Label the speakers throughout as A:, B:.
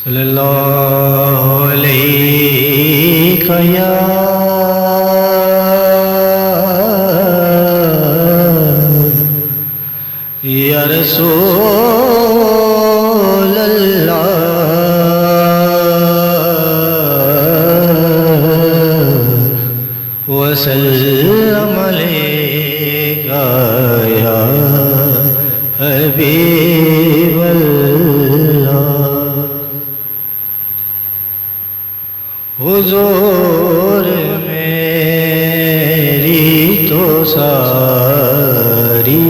A: صلی اللہ علیہ یا رسول اللہ وسلم علیکہ یا حبیب اللہ۔ حضور میری تو ساری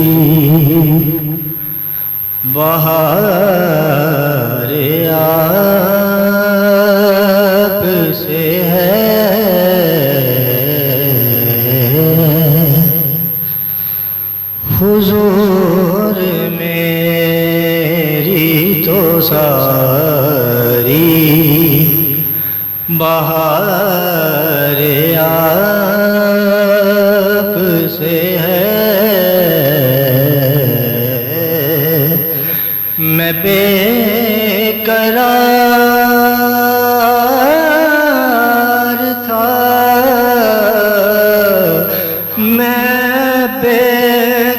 A: بہار آپ سے ہے، حضور میری تو ساری بہار آپ سے ہے، میں بے قرار تھا، میں بے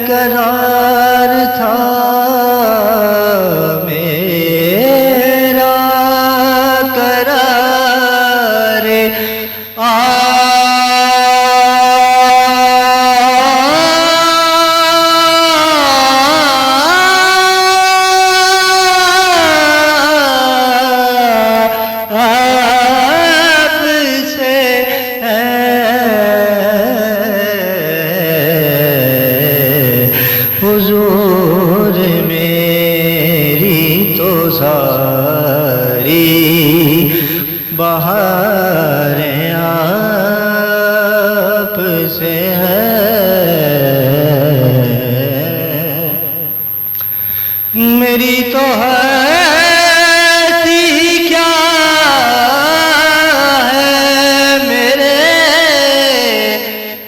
A: قرار تھا، میرا قرار آپ سے ہے، حضور میری تو ساری بہاریں آپ سے ہے، میری تو ہستی کیا ہے میرے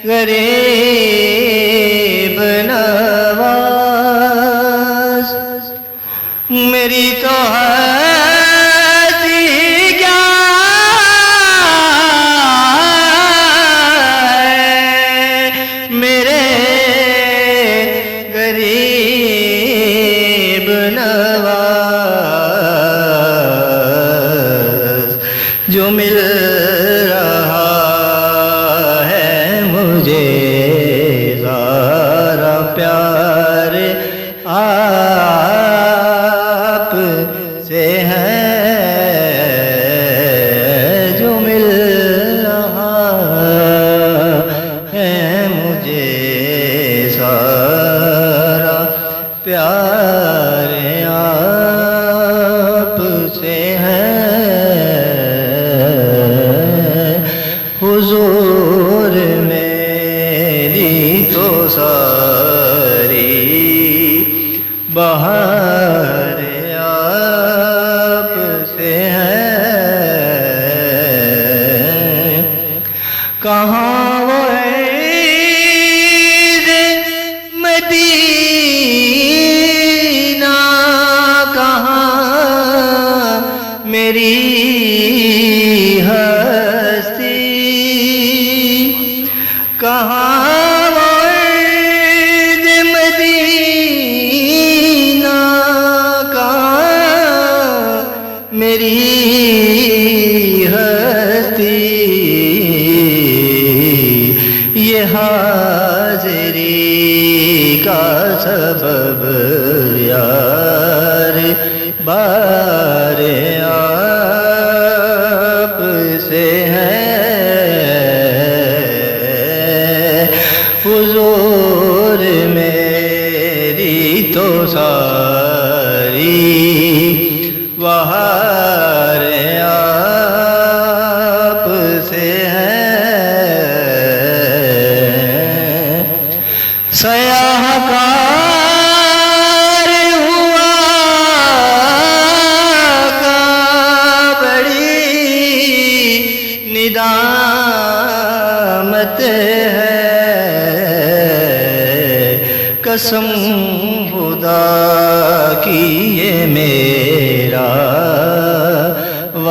A: غریب نواز، میری تو ہستی کیا ہے میرے غریب نواز، جو مل رہا ہے مجھے ذرا پیار آپ سے ہے، جو مل رہا ہے مجھے سارا پیار آپ سے ہے، حضور میری تو ساری بہار آپ سے ہے، کہاں وہ عید مدینہ، کہاں میری ہستی، کہاں وہ عید مدینہ، کہاں میری ہستی، یہ حاضری کا سبب یار بار آپ سے ہے، حضور میری تو ساری بہار آپ سے ہے، سیاہ کار ہوا کا بڑی ندامت ہے، قسم خدا کی یہ میرا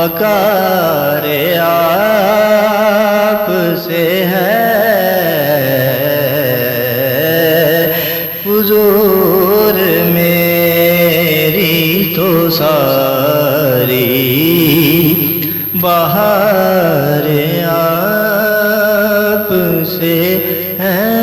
A: وقار آپ سے ہے حضور میری تو ساری بہار آپ سے ہے